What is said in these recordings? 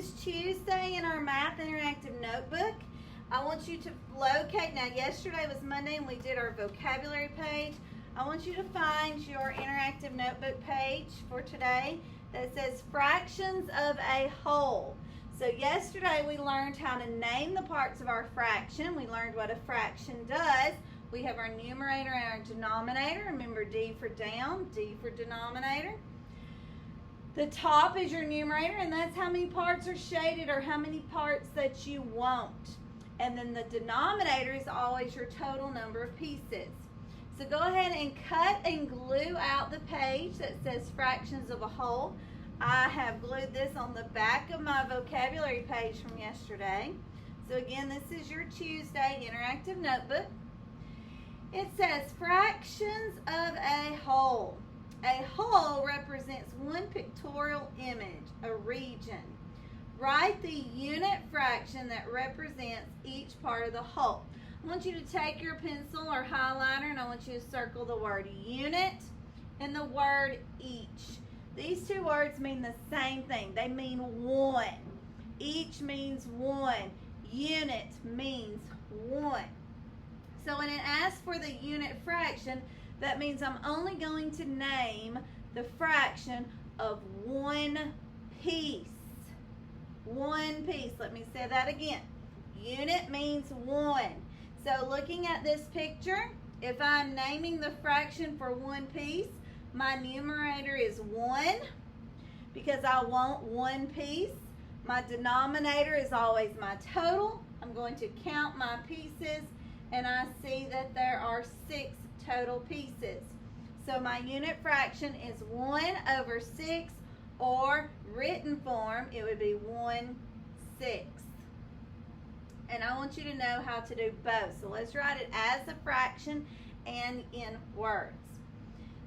is Tuesday in our Math Interactive Notebook. I want you to locate, now yesterday was Monday and we did our vocabulary page. I want you to find your interactive notebook page for today that says fractions of a whole. So yesterday we learned how to name the parts of our fraction. We learned what a fraction does. We have our numerator and our denominator. Remember D for down, D for denominator. The top is your numerator, and that's how many parts are shaded or how many parts that you want. And then the denominator is always your total number of pieces. So go ahead and cut and glue out the page that says fractions of a whole. I have glued this on the back of my vocabulary page from yesterday. So again, this is your Tuesday interactive notebook. It says fractions of a whole. A whole represents one pictorial image, a region. Write the unit fraction that represents each part of the whole. I want you to take your pencil or highlighter and I want you to circle the word unit and the word each. These two words mean the same thing. They mean one. Each means one. Unit means one. So when it asks for the unit fraction, that means I'm only going to name the fraction of one piece. One piece. Let me say that again. Unit means one. So looking at this picture, if I'm naming the fraction for one piece, my numerator is 1 because I want one piece. My denominator is always my total. I'm going to count my pieces and I see that there are 6 total pieces. So my unit fraction is 1/6, or written form, it would be 1/6. And I want you to know how to do both. So let's write it as a fraction and in words.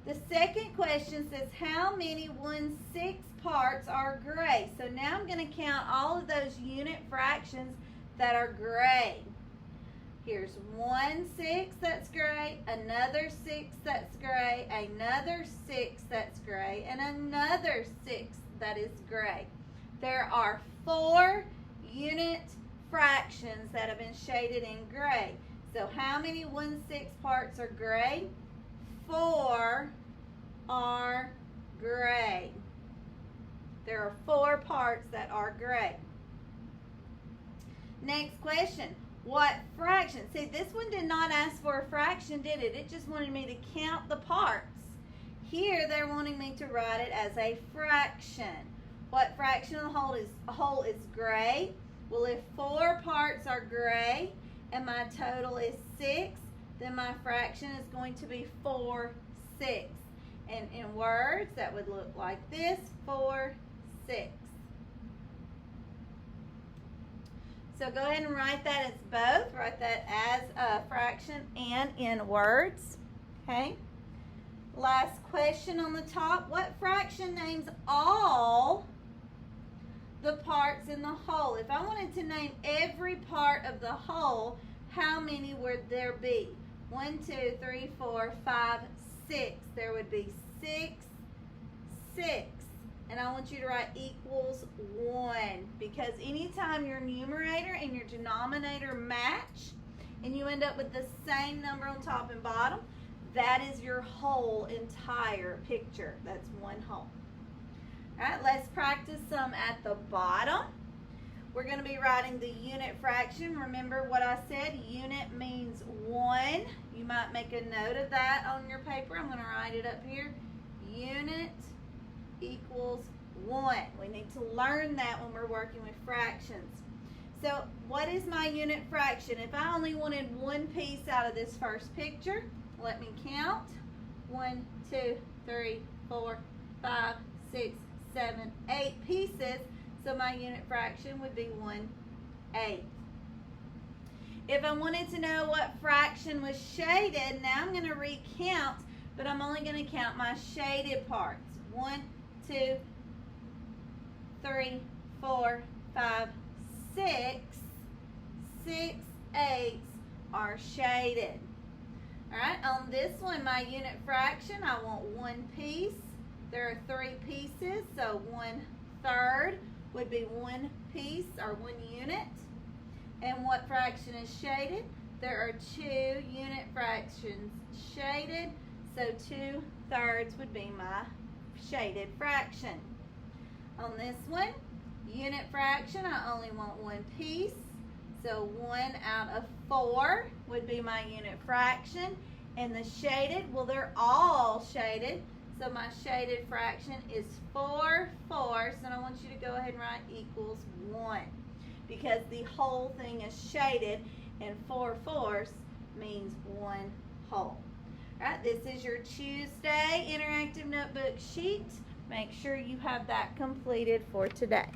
The second question says, how many 1/6 parts are gray? So now I'm going to count all of those unit fractions that are gray. Here's 1/6 that's gray, another 6 that's gray, another 6 that's gray, and another 6 that is gray. There are 4 unit fractions that have been shaded in gray. So how many 1/6 parts are gray? 4 are gray. There are 4 parts that are gray. Next question. What fraction? See, this one did not ask for a fraction, did it? It just wanted me to count the parts. Here, they're wanting me to write it as a fraction. What fraction of the whole is gray? Well, if 4 parts are gray and my total is 6, then my fraction is going to be 4/6. And in words, that would look like this, 4/6. So go ahead and write that as both. Write that as a fraction and in words. Okay. Last question on the top. What fraction names all the parts in the whole? If I wanted to name every part of the whole, how many would there be? 1, 2, 3, 4, 5, 6. There would be 6. And I want you to write equals 1, because anytime your numerator and your denominator match and you end up with the same number on top and bottom, that is your whole entire picture. That's one whole. All right, let's practice some at the bottom. We're going to be writing the unit fraction. Remember what I said, unit means 1. You might make a note of that on your paper. I'm going to write it up here. Unit equals 1. We need to learn that when we're working with fractions. So what is my unit fraction? If I only wanted one piece out of this first picture, let me count. 1, 2, 3, 4, 5, 6, 7, 8 pieces. So my unit fraction would be 1/8. If I wanted to know what fraction was shaded, now I'm going to recount, but I'm only going to count my shaded parts. 1, 2, 3, 4, 5, 6. 6/8 are shaded. All right, on this one, my unit fraction, I want one piece. There are 3 pieces, so 1/3. would be 1 piece or 1 unit. And what fraction is shaded? There are 2 unit fractions shaded, so 2/3 would be my shaded fraction. On this one, unit fraction, I only want 1 piece, so 1 out of 4 would be my unit fraction. And the shaded, well, they're all shaded, so my shaded fraction is 4/4, and I want you to go ahead and write equals 1, because the whole thing is shaded, and 4/4 means 1 whole. All right, this is your Tuesday interactive notebook sheet. Make sure you have that completed for today.